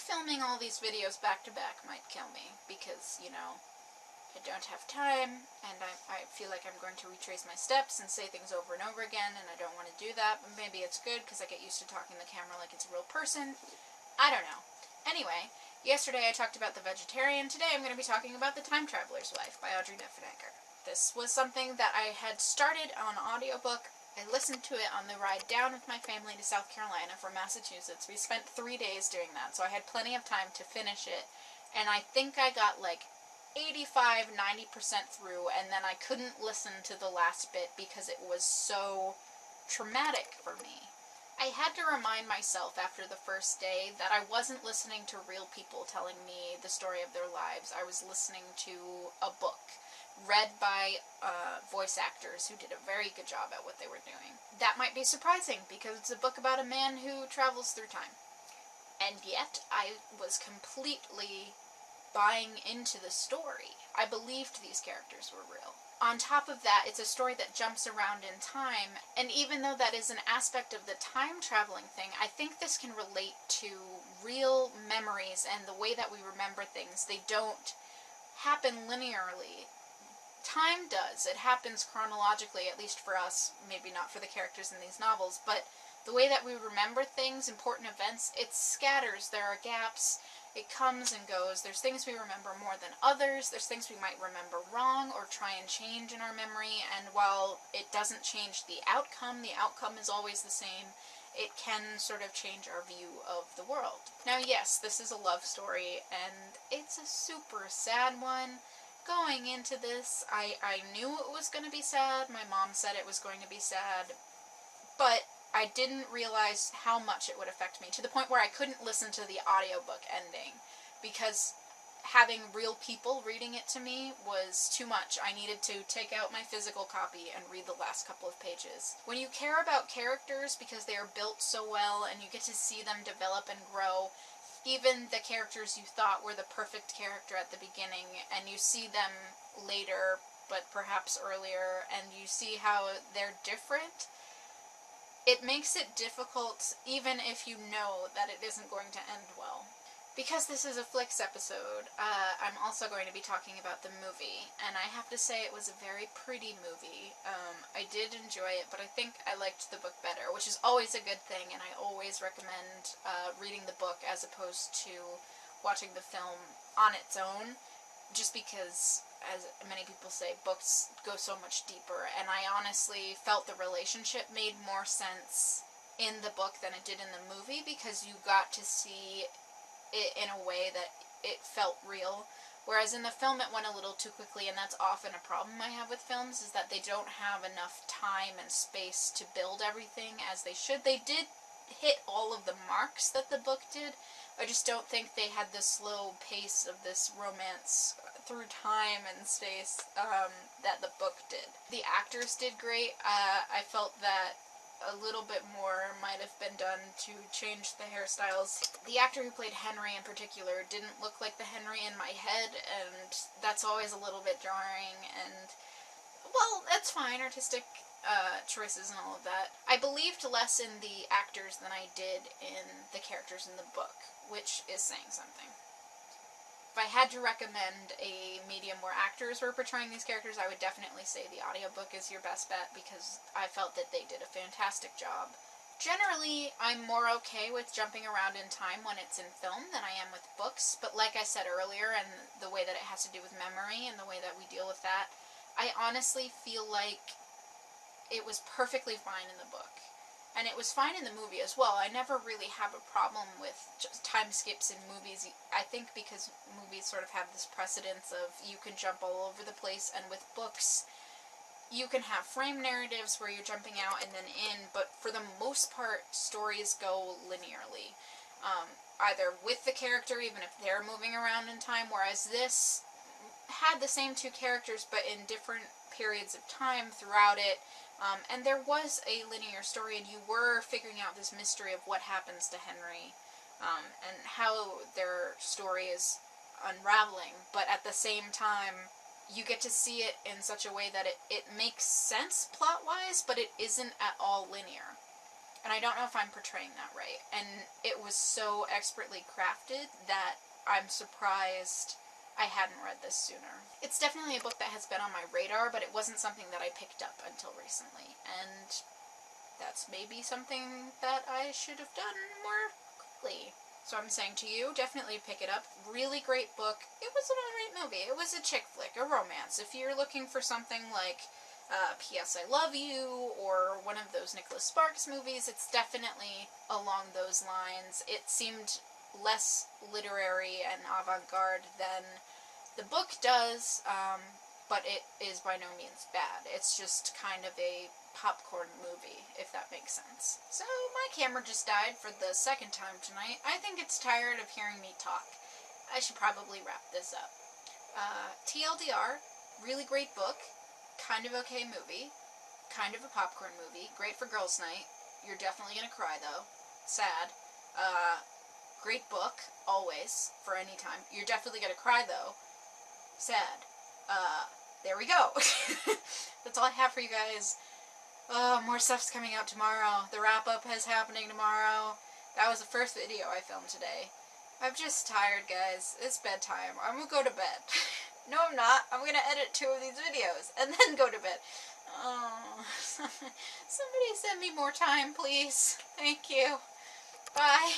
filming all these videos back to back might kill me, because, you know, I don't have time, and I feel like I'm going to retrace my steps and say things over and over again, and I don't want to do that, but maybe it's good because I get used to talking to the camera like it's a real person. I don't know. Anyway, yesterday I talked about The Vegetarian. Today I'm going to be talking about The Time Traveler's Wife by Audrey Niffenegger. This was something that I had started on audiobook. I listened to it on the ride down with my family to South Carolina from Massachusetts. We spent 3 days doing that, so I had plenty of time to finish it. And I think I got like 85–90% through, and then I couldn't listen to the last bit because it was so traumatic for me. I had to remind myself after the first day that I wasn't listening to real people telling me the story of their lives. I was listening to a book read by voice actors who did a very good job at what they were doing. That might be surprising because it's a book about a man who travels through time. And yet I was completely buying into the story. I believed these characters were real. On top of that, it's a story that jumps around in time, and even though that is an aspect of the time traveling thing, I think this can relate to real memories and the way that we remember things. They don't happen linearly. Time does. It happens chronologically, at least for us, maybe not for the characters in these novels, but the way that we remember things, important events, it scatters. There are gaps. It comes and goes. There's things we remember more than others. There's things we might remember wrong or try and change in our memory, and while it doesn't change the outcome is always the same, it can sort of change our view of the world. Now, yes, this is a love story, and it's a super sad one. Going into this, I knew it was going to be sad. My mom said it was going to be sad, but I didn't realize how much it would affect me, to the point where I couldn't listen to the audiobook ending, because having real people reading it to me was too much. I needed to take out my physical copy and read the last couple of pages. When you care about characters because they are built so well and you get to see them develop and grow, even the characters you thought were the perfect character at the beginning, and you see them later, but perhaps earlier, and you see how they're different, it makes it difficult even if you know that it isn't going to end well. Because this is a Flicks episode, I'm also going to be talking about the movie, and I have to say it was a very pretty movie. I did enjoy it, but I think I liked the book better, which is always a good thing, and I always recommend reading the book as opposed to watching the film on its own, just because, as many people say, books go so much deeper, and I honestly felt the relationship made more sense in the book than it did in the movie, because you got to see it in a way that it felt real, whereas in the film it went a little too quickly, and that's often a problem I have with films, is that they don't have enough time and space to build everything as they should. They did hit all of the marks that the book did. I just don't think they had the slow pace of this romance through time and space that the book did. The actors did great. I felt that a little bit more might have been done to change the hairstyles. The actor who played Henry in particular didn't look like the Henry in my head, and that's always a little bit jarring, and, well, that's fine, artistic choices and all of that. I believed less in the actors than I did in the characters in the book, which is saying something. If I had to recommend a medium where actors were portraying these characters, I would definitely say the audiobook is your best bet, because I felt that they did a fantastic job. Generally, I'm more okay with jumping around in time when it's in film than I am with books, but like I said earlier, and the way that it has to do with memory and the way that we deal with that, I honestly feel like it was perfectly fine in the book. And it was fine in the movie as well. I never really have a problem with just time skips in movies. I think because movies sort of have this precedence of you can jump all over the place, and with books, you can have frame narratives where you're jumping out and then in, but for the most part, stories go linearly. Either with the character, even if they're moving around in time, whereas this had the same two characters, but in different periods of time throughout it. And there was a linear story, and you were figuring out this mystery of what happens to Henry, and how their story is unraveling, but at the same time, you get to see it in such a way that it makes sense plot-wise, but it isn't at all linear. And I don't know if I'm portraying that right. And it was so expertly crafted that I'm surprised I hadn't read this sooner. It's definitely a book that has been on my radar, but it wasn't something that I picked up until recently. And that's maybe something that I should have done more quickly. So I'm saying to you, definitely pick it up. Really great book. It was an alright movie. It was a chick flick, a romance. If you're looking for something like P.S. I Love You, or one of those Nicholas Sparks movies, it's definitely along those lines. It seemed less literary and avant-garde than the book does, but it is by no means bad. It's just kind of a popcorn movie, if that makes sense. So, my camera just died for the second time tonight. I think it's tired of hearing me talk. I should probably wrap this up. TLDR, really great book, kind of okay movie, kind of a popcorn movie, great for girls' night. You're definitely gonna cry, though. Sad. Great book, always, for any time. You're definitely gonna cry, though. Sad. There we go. That's all I have for you guys. More stuff's coming out tomorrow. The wrap-up is happening tomorrow. That was the first video I filmed today. I'm just tired, guys. It's bedtime. I'm gonna go to bed. No, I'm not. I'm gonna edit 2 of these videos and then go to bed. Oh, somebody send me more time, please. Thank you. Bye.